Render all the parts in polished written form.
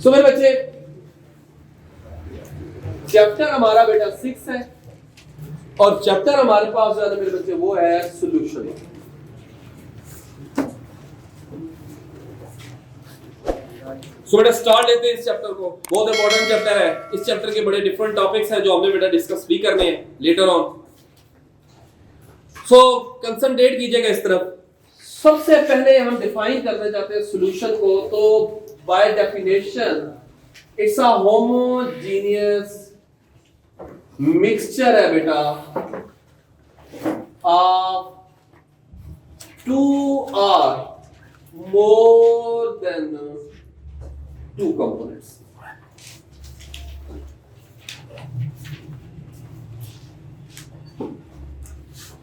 सो मेरे बच्चे चैप्टर हमारा बेटा 6 है और चैप्टर हमारे पास जो है मेरे बच्चे वो है सॉल्यूशन। सो बेटा स्टार्ट लेते हैं इस चैप्टर को। बहुत इंपॉर्टेंट चैप्टर है। इस चैप्टर के बड़े डिफरेंट टॉपिक्स हैं जो हमने बेटा डिस्कस भी करने हैं लेटर ऑन। सो कंसंट्रेट कीजिएगा इस तरफ। सबसे पहले हम डिफाइन करना चाहते हैं सॉल्यूशन को। तो by definition it's a homogeneous mixture है बेटा of 2 or more than 2 components।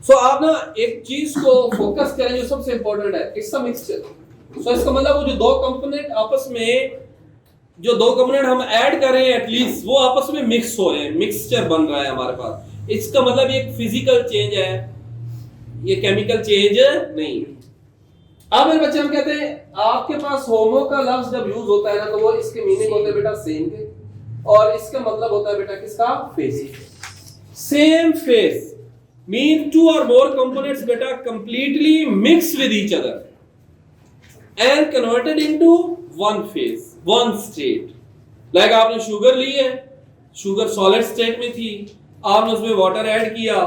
सो आप ना एक चीज को फोकस करें जो सबसे इंपॉर्टेंट है, इट्स अ मिक्सचर। सो इसका मतलब वो जो 2 कंपोनेंट आपस में जो 2 कंपोनेंट हम ऐड कर रहे हैं एटलीस्ट वो आपस में मिक्स हो रहे हैं, मिक्सचर बन रहा है हमारे पास। इसका मतलब ये एक फिजिकल चेंज है, ये केमिकल चेंज नहीं। अब मेरे बच्चे हम कहते हैं आपके पास होमो का लफ्ज जब यूज होता है ना तो वो इसके मीनिंग होते हैं बेटा सेम के, और इसका मतलब होता है बेटा किसका, face. Same face mean 2 or more components beta completely mixed with each other and converted into one phase, one state। like आपने शुगर ली है, शुगर सॉलिड स्टेट में थी, आपने उसमें वाटर ऐड किया,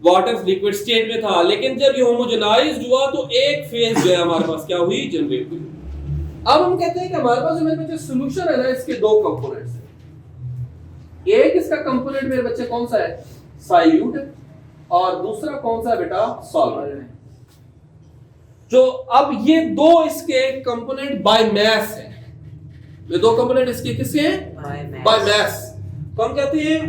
वाटर लिक्विड स्टेट में था, लेकिन जब ये होमोजेनाइज्ड हुआ तो एक फेज जो है हमारे पास क्या हुई, जनरेट हुई। अब हम कहते हैं कि हमारे पास जो मेरे बच्चे सॉल्यूशन है ना, इसके 2 कंपोनेंट्स हैं। एक इसका कंपोनेंट मेरे बच्चे कौन सा है, साइल्यूट है, और दूसरा कौन सा बेटा, सॉल्वेंट है। जो अब ये 2 इसके कंपोनेंट बाय मैस है। ये 2 कंपोनेंट इसके किसके हैं, बाय मैस। तो हम कहते हैं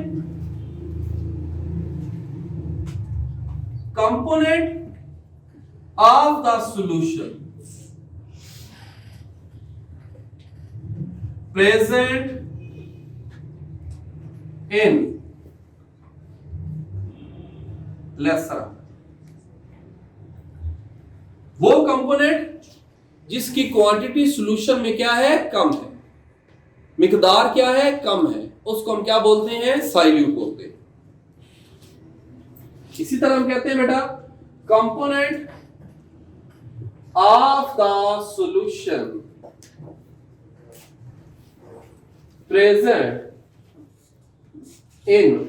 component of the solution present in laser, वो कंपोनेंट जिसकी क्वांटिटी सॉल्यूशन में क्या है, कम है, मिकदार क्या है, कम है, उसको हम क्या बोलते हैं, साइल्यूट बोलते हैं। इसी तरह हम कहते हैं बेटा component of the solution present in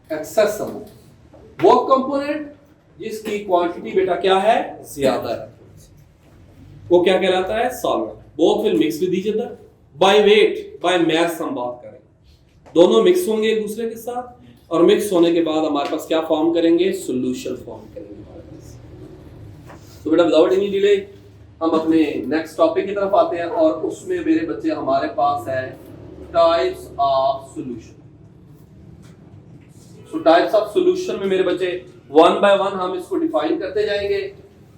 excess amount, वो कंपोनेंट जिसकी क्वांटिटी बेटा क्या है, ज्यादा है, वो क्या कहलाता है, solvent. Both will mix with each other by weight, by mass हम बात करें, दोनों मिक्स होंगे एक दूसरे के साथ, और मिक्स होने के बाद हमारे पास क्या फॉर्म करेंगे, सॉल्यूशन फॉर्म करेंगे हमारे पास। तो बेटा विदाउट एनी डिले हम अपने नेक्स्ट टॉपिक की तरफ आते हैं, और उसमें मेरे बच्चे हमारे पास है टाइप्स ऑफ सॉल्यूशन। तो टाइप्स ऑफ सॉल्यूशन में मेरे बच्चे 1 by 1 हम इसको डिफाइन करते जाएंगे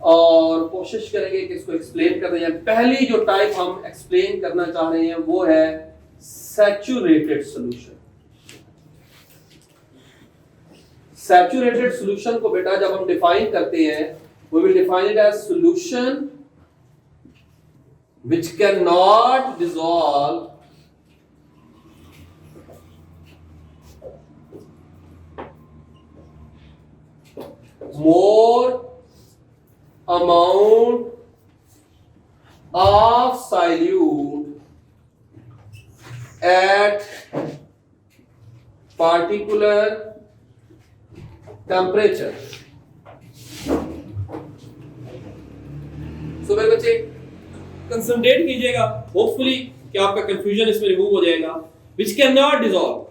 और कोशिश करेंगे कि इसको एक्सप्लेन करते जाएं। पहली जो टाइप हम एक्सप्लेन करना चाह रहे हैं वो है सैचुरेटेड सॉल्यूशन। सैचुरेटेड सॉल्यूशन को बेटा जब हम डिफाइन करते हैं, we will define it as solution which cannot dissolve more amount of solute at particular temperature। सो मेरे बच्चे कंसंट्रेट कीजिएगा, होपफुली कि आपका कंफ्यूजन इसमें रिमूव हो जाएगा। Which can not dissolve.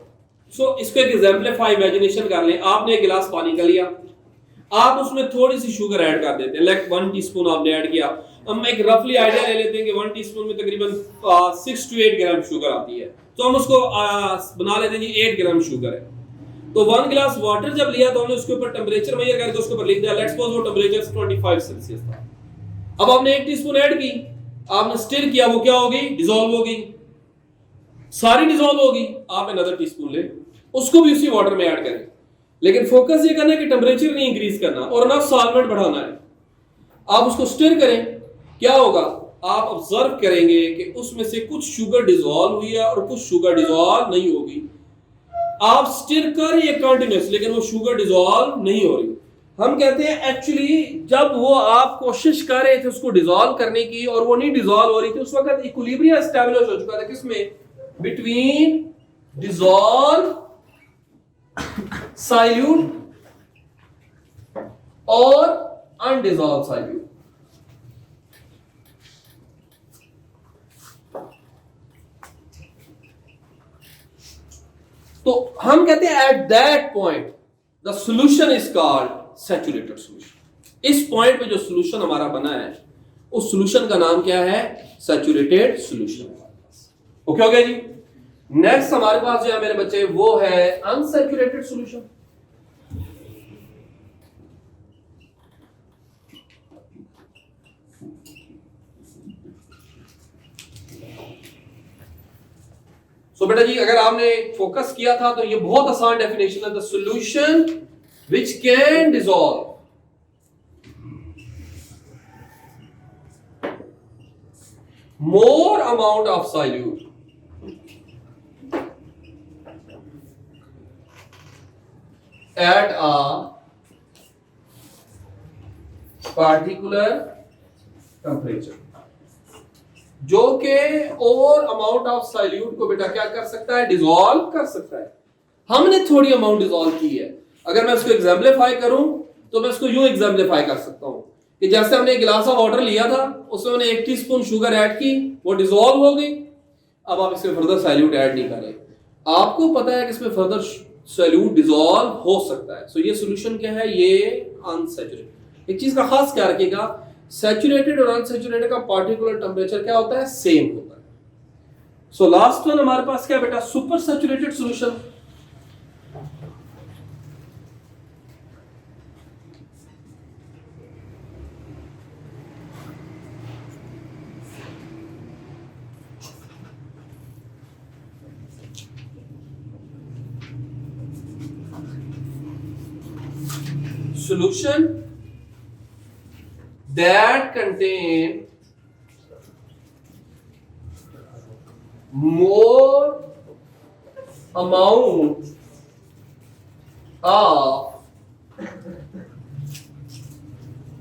सो इसको एक एग्जाम्पलीफाई इमेजिनेशन कर लें। आपने एक गिलास पानी का लिया, आप उसमें थोड़ी सी शुगर ऐड कर देते हैं, लाइक 1 टीस्पून आपने ऐड किया। हम एक रफली आइडिया ले लेते हैं कि 1 टीस्पून में तकरीबन 6 to 8 ग्राम शुगर आती है, तो हम उसको बना लेते हैं जी 8 ग्राम शुगर है। तो 1 गिलास वाटर जब लिया तो हमने उसके ऊपर टेम्परेचर मेजर करके उसके ऊपर लिख दिया, लेट्स सपोज वो टेम्परेचर 25 सेल्सियस था। अब आपने 1 टीस्पून ऐड की, आपने स्टिर किया, वो क्या होगी, डिसॉल्व होगी, सारी डिसॉल्व होगी। आप अनदर टीस्पून ले, उसको भी उसी वाटर में ऐड करें, लेकिन फोकस ये करना है कि टेम्परेचर नहीं इंक्रीज करना और ना सॉल्वेंट बढ़ाना है। आप उसको स्टिर करें, क्या होगा, आप ऑब्जर्व करेंगे कि उसमें से कुछ शुगर डिसॉल्व हुई है और कुछ शुगर डिसॉल्व नहीं होगी। आप स्टिर कर रही है कंटिन्यूस, लेकिन वो शुगर डिसॉल्व नहीं हो रही। हम कहते हैं एक्चुअली जब वो आप कोशिश कर रहे थे उसको डिसॉल्व करने की और वो नहीं डिसॉल्व हो रही थी, उस वक्त इक्विलिब्रियम एस्टैब्लिश हो चुका था किसमें, बिटवीन डिसॉल्व साइल्यूट और अनडिसॉल्व साइल्यूट। तो हम कहते हैं at that point the solution is called saturated solution. इस पॉइंट पे जो सॉल्यूशन हमारा बना है उस सॉल्यूशन का नाम क्या है, सैचुरेटेड सॉल्यूशन। ओके हो गया जी। नेक्स्ट हमारे पास जो है मेरे बच्चे वो है अनसैचुरेटेड सॉल्यूशन। सो बेटा जी अगर आपने फोकस किया था तो ये बहुत आसान डेफिनेशन है, the solution which can dissolve more amount of solute at a particular temperature, जो के और अमाउंट ऑफ सॉल्यूट को बेटा क्या कर सकता है, डिसॉल्व कर सकता है। हमने थोड़ी अमाउंट डिसॉल्व की है। अगर मैं इसको एग्जाम्पलीफाई करूं तो मैं इसको यूं एग्जाम्पलीफाई कर सकता हूं कि जैसे हमने एक गिलास ऑफ वाटर लिया था, उसमें हमने 1 टीस्पून शुगर ऐड की, वो डिसॉल्व हो गई। अब आप इसमें फर्दर सॉल्यूट ऐड नहीं करें, आपको पता है कि इसमें फर्दर सॉल्यूट डिसॉल्व हो सकता है। सो ये सॉल्यूशन क्या है, ये अनसैचुरेटेड। एक चीज का खास ख्याल रखिएगा, सैचुरेटेड और अनसैचुरेटेड का पार्टिकुलर टेंपरेचर क्या होता है, सेम होता है। सो लास्ट वन हमारे पास क्या बेटा, super saturated solution. Solution that contain more amount of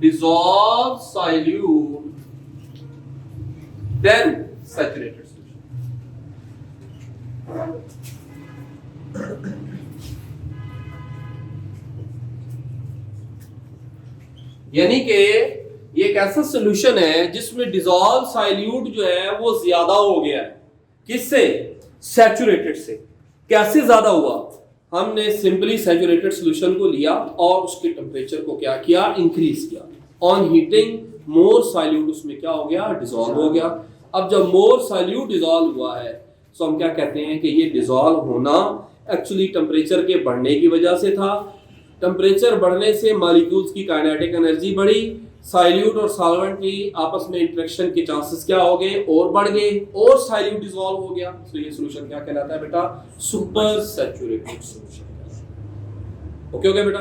dissolved solute than saturated solution। यानी कि ये एक ऐसा सॉल्यूशन है जिसमें डिसॉल्व सॉल्यूट जो है वो ज्यादा हो गया है, किससे, सैचुरेटेड से। कैसे ज्यादा हुआ, हमने सिंपली सैचुरेटेड सॉल्यूशन को लिया और उसके टेंपरेचर को क्या किया, इंक्रीज किया। ऑन हीटिंग मोर सॉल्यूट उसमें क्या हो गया, डिसॉल्व हो गया। अब जब मोर सॉल्यूट डिसॉल्व हुआ है तो हम क्या कहते हैं कि ये डिसॉल्व होना एक्चुअली टेंपरेचर के बढ़ने की वजह से था। टेम्परेचर बढ़ने से मॉलिक्यूल्स की काइनेटिक एनर्जी बढ़ी, सॉल्यूट और सॉल्वेंट की आपस में इंटरेक्शन के चांसेस क्या हो गए, और बढ़ गए, और सॉल्यूट डिसॉल्व हो गया। तो ये सॉल्यूशन क्या कहलाता है बेटा, सुपर सैचुरेटेड सॉल्यूशन। ओके हो गया बेटा।